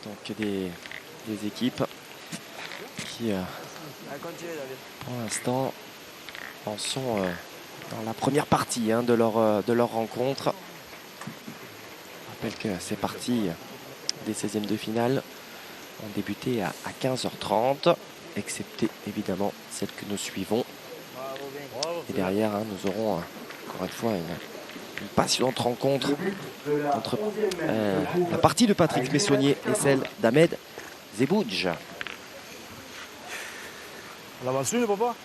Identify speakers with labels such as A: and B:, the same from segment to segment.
A: Donc des équipes qui, pour l'instant, en sont dans la première partie de leur rencontre. Je rappelle que ces parties des 16e de finale ont débuté à 15h30, excepté évidemment celle que nous suivons. Et derrière, nous aurons encore une fois une passionnante rencontre entre la partie de Patrick Messonnier et celle d'Ahmed Zebouj.
B: On avance une, papa?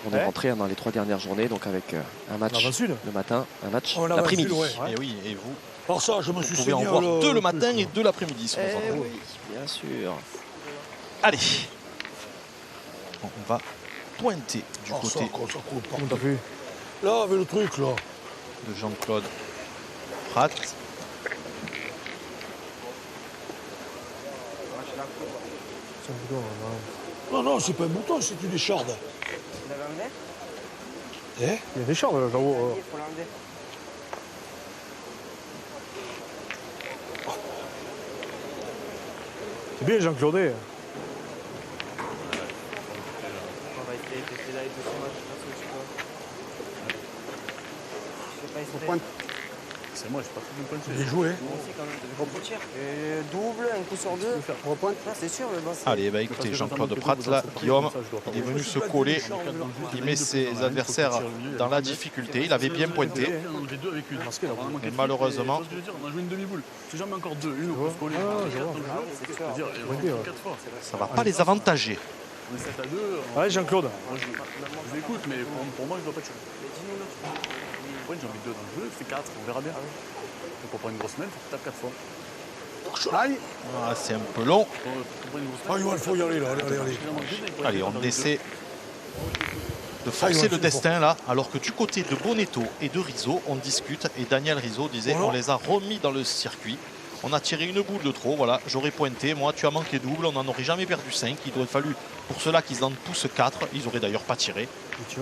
A: On est rentré dans les 3 dernières journées, donc avec un match le matin, un match l'après-midi.
C: Et oui, et vous,
B: Par ça, je me suis
C: vous pouvez en voir 2 le matin et 2 l'après-midi.
A: Oui, bien sûr.
C: Allez, on va pointer du côté
B: Comment t'as fait? Là, avec le truc, là.
C: de Jean-Claude Pratt.
B: C'est un bouton, là. Non, c'est pas un bouton, c'est une écharde.
D: Vous l'avez emmené?
B: Il y a une écharde, là, là-haut.
D: Il faut l'enlever.
B: C'est bien, Jean-Claude.
D: On va essayer de tester là et de moi, je pense que tu peux. Je sais pas essayer.
E: C'est moi, je suis pas très bien
B: Bien joué.
D: Moi aussi, quand même, de gros tir. Double, un coup sur deux. Ah, c'est sûr, mais bon.
C: Allez, bah écoutez, Jean-Claude Pratt, là, Guillaume, il est venu se coller. Il met ses adversaires dans la difficulté. Il avait bien pointé.
E: J'ai deux avec une.
C: Mais malheureusement,
E: On a joué une demi-boule. Si jamais encore deux, une au poste collé, c'est-à-dire, il va 4 fois.
C: ça va pas les avantager.
E: On est 7 à 2.
B: Allez, Jean-Claude.
E: Moi, je l'écoute, mais pour moi, je dois pas tuer. Ouais, j'ai envie de 2 dans le jeu, c'est 4, on verra bien. Donc, on prend une grosse semaine, il faut que tu tapes 4 fois.
B: Aïe.
C: Ah, c'est un peu long.
B: Il faut y aller, là. Allez.
C: Allez, on essaie de forcer le destin là, alors que du côté de Bonetto et de Rizzo, on discute et Daniel Rizzo disait on les a remis dans le circuit. On a tiré une boule de trop, voilà, j'aurais pointé, moi tu as manqué double, on n'en aurait jamais perdu 5, il aurait fallu pour cela qu'ils en poussent 4, ils auraient d'ailleurs pas tiré.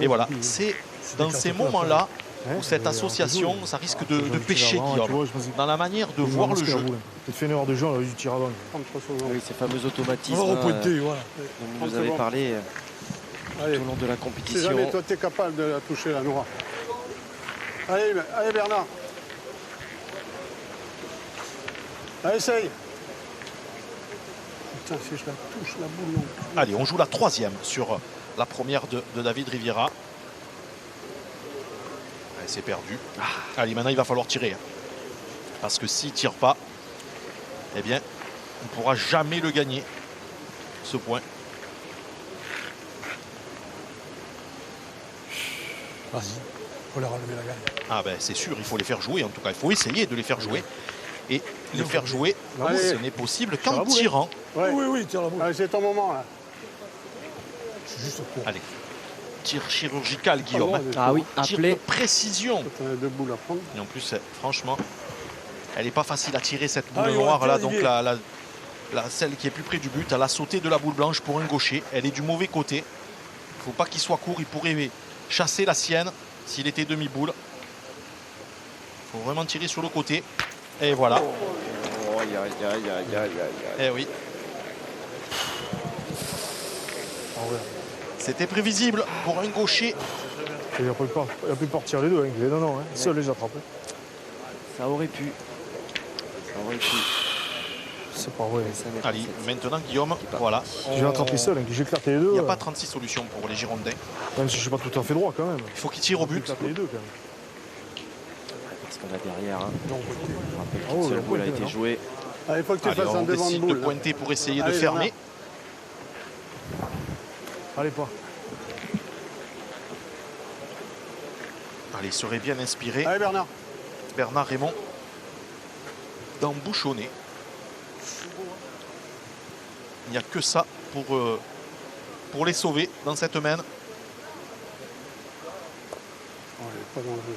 C: Et voilà, c'est dans ces moments-là où cette association, ça risque de pêcher Guillaume, dans la manière de voir le jeu.
B: Tu fais une erreur de jeu, là, du tir à
A: Oui, ces fameux automatismes
B: on va repointer,
A: dont vous nous avez parlé tout au long de la
F: Si
A: compétition.
F: jamais toi tu es capable de la toucher, la noire. Allez Bernard. Allez, essaye. Putain, si je la touche, la boule, non.
C: Allez, on joue la 3e sur la première de David Riviera. Allez, c'est perdu. Allez, maintenant il va falloir tirer. Parce que s'il ne tire pas, eh bien, on ne pourra jamais le gagner, ce point.
B: Vas-y, faut leur enlever la gagne.
C: Ah ben c'est sûr, il faut les faire jouer, en tout cas, il faut essayer de les faire jouer. Et les faire jouer, ce n'est possible qu'en tirant.
F: Ouais.
B: Oui, tire la boule.
F: Allez, c'est ton moment, là.
B: C'est juste pour.
C: Allez, tir chirurgical, Guillaume.
A: Ah oui,
C: Tir
A: appelé.
C: de précision.
F: T'en as 2 boules à prendre.
C: Et en plus, franchement, elle n'est pas facile à tirer cette boule
B: Ah,
C: noire là. Donc
B: Olivier.
C: celle qui est plus près du but, elle a sauté de la boule blanche pour un gaucher. Elle est du mauvais côté. Il ne faut pas qu'il soit court. Il pourrait chasser la sienne s'il était demi-boule. Il faut vraiment tirer sur le côté. Et voilà. Eh oui. C'était prévisible pour un gaucher.
B: Il n'a pu partir les deux, hein. Non, seul les attrape.
A: Ça aurait pu.
B: C'est pas vrai.
A: Ça n'est pas
C: Allez,
A: cette-
C: maintenant Guillaume, voilà.
B: J'ai attrapé seul, hein. J'ai éclaté les deux.
C: Il n'y a pas 36 solutions pour les Girondins.
B: Même si je suis pas tout à fait droit quand même.
C: Il faut qu'ils tirent au
B: J'ai
C: but.
B: éclaté les deux quand même.
A: Parce qu'on a derrière.
B: Non,
A: Je rappelle
B: Ah
A: qu'une
B: oui,
A: seule
B: on
A: boule a
B: pointe,
A: été
B: non.
A: jouée.
F: Allez, il faut que tu
C: Allez,
F: fasses un
C: on
F: devant de
C: décide de
F: boule. là.
C: pointer pour essayer de
F: Allez,
C: fermer.
B: allez pas.
C: Allez, il serait bien inspiré.
F: Allez, Bernard.
C: Bernard Raymond d'embouchonner. Il n'y a que ça pour les sauver dans cette main.
F: Oh, il est pas dans le jeu.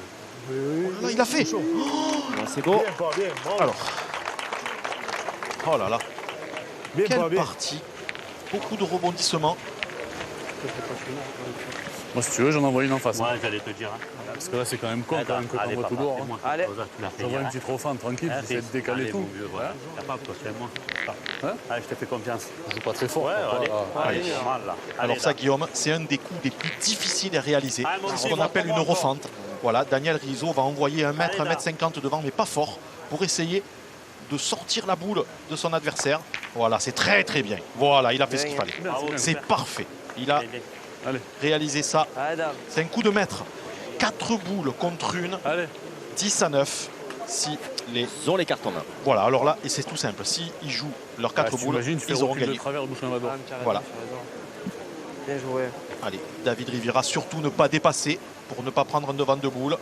F: Oui.
C: Là, il a fait.
A: Ah, c'est beau.
B: Bien, pas bien. Bravo.
C: Alors. Oh là là.
B: Bien,
C: Quelle
B: pas bien.
C: partie. Beaucoup de rebondissements.
E: Moi, si tu veux, j'en envoie une en face.
G: Ouais, j'allais te dire.
E: Parce que là, c'est quand même con quand même que t'envoies tout dehors. Hein.
D: Allez.
E: J'envoie une petite refente tranquille, j'essaie de décaler tout.
G: Voilà. Capable, toi, c'est moi.
E: Hein?
G: Allez, je te fais confiance.
E: Je joue pas très fort.
G: Ouais,
E: quoi,
G: allez.
E: pas-
G: Allez, normal, là.
C: Alors
G: Allez,
C: ça,
G: là.
C: Guillaume, c'est un des coups les plus difficiles à réaliser.
G: Ah, mon
C: C'est ce
G: Dieu,
C: qu'on appelle une
G: bon.
C: refente. Voilà, Daniel Rizzo va envoyer 1 mètre,
G: Allez, là.
C: 1m50 devant, mais pas fort, pour essayer de sortir la boule de son adversaire. Voilà, c'est très très bien. Voilà, il a fait ce qu'il fallait.
G: Bravo,
C: C'est
G: super.
C: parfait. Il a
G: Allez, allez.
E: Allez,
C: réalisé ça.
D: Allez, dame.
C: C'est un coup de maître. 4 boules contre une,
E: allez.
C: 10-9. Si les...
A: Ils ont les cartes en main.
C: Voilà, alors là, et c'est tout simple. Si ils jouent leurs 4 boules,
E: T'imagines, tu fais
C: ils auront
E: recul de
C: gagné.
E: travers, bouche en
D: Ah, mais tu as raison,
C: Voilà.
D: tu as raison. Bien joué.
C: Allez, David Riviera, surtout ne pas dépasser pour ne pas prendre un devant de boule.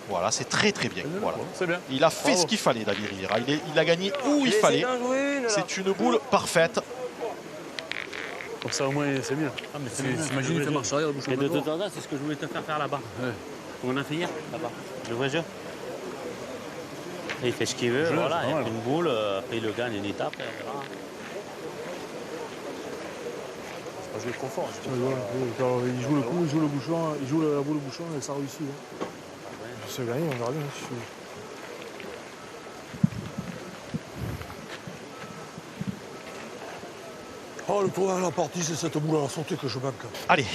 C: Voilà, c'est très très bien. Voilà.
E: C'est bien.
C: Il a fait
E: Bravo.
C: ce qu'il fallait, David Riviera. Il a gagné où il
D: Laissez
C: fallait.
D: d'en jouer une, là.
C: C'est une boule parfaite.
E: Comme ça, au moins, c'est mieux.
G: Ah, mais c'est
E: C'est-
G: bien,
E: T'imagines,
G: je
E: il fait
G: voulais
E: marche arrière, bouche en
G: Et de
E: dehors.
G: temps en temps, c'est ce que je voulais te faire là-bas.
E: Ouais.
G: On a fait hier, là-bas. Le vrai jeu. Et il fait ce qu'il veut,
E: Jeu,
G: voilà.
E: c'est
G: Il
E: pas
G: a
E: mal.
G: fait une boule, après il le gagne, il tape. Voilà.
E: C'est pas joué trop fort. je
B: Ouais, ouais, il joue le coup, il joue le bouchon, il joue la boule au bouchon et ça réussit. Hein. C'est gagné, on verra bien. Oh, le tournant de la partie, c'est cette boule à la santé que je manque.
C: Allez,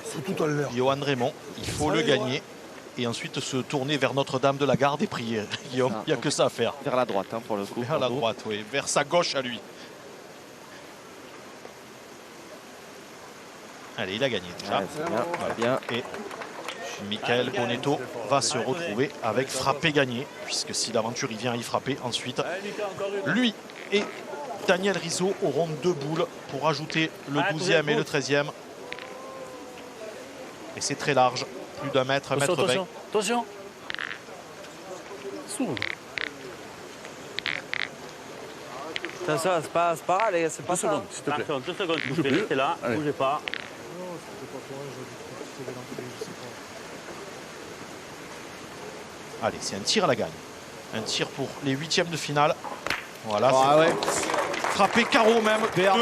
B: C'est tout à l'air.
C: Johan Raymond, il faut le gagner. Et ensuite se tourner vers Notre-Dame de la Garde et prier. Guillaume, il n'y a que ça à faire.
A: Vers la droite, hein, pour le coup.
C: Vers la droite, oui. Vers sa gauche à lui. Allez, il a gagné déjà.
A: Ouais, c'est bien,
C: Voilà.
A: bien.
C: Et Michael Bonetto va se retrouver avec frappé gagné, puisque si l'aventure il vient y frapper, ensuite
E: Allez, Mika, encore une.
C: lui et Daniel Rizzo auront 2 boules pour ajouter le 12e et le 13e. Et c'est très large, plus d'1 mètre, 1 mètre 20.
E: Attention, attention. S'ouvre.
D: Attention, c'est pas grave, les gars, c'est pas
E: 2
D: ça.
E: secondes, s'il te plaît.
G: Attention, 2 secondes,
E: Bouge
G: vous
E: plus.
G: restez là,
E: Allez.
G: bougez pas.
C: Allez, c'est un tir à la gagne. Un tir pour les 8e de finale. Voilà,
A: Ah ouais.
C: frappé carreau même.
A: Perd.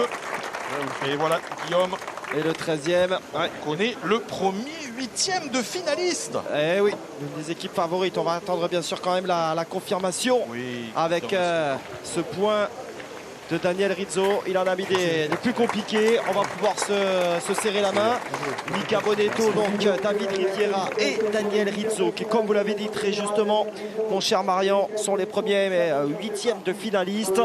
C: 2. Et voilà, Guillaume
A: Et le 13e.
C: connaît le premier 8e de finaliste.
A: Eh oui, une des équipes favorites. On va attendre bien sûr quand même la confirmation
C: Oui.
A: avec ce point de Daniel Rizzo. Il en a mis des plus compliqués. On va pouvoir se serrer la main. Mika Bonetto, donc David Riviera et Daniel Rizzo, qui, comme vous l'avez dit très justement, mon cher Marian, sont les premiers 8e de finalistes.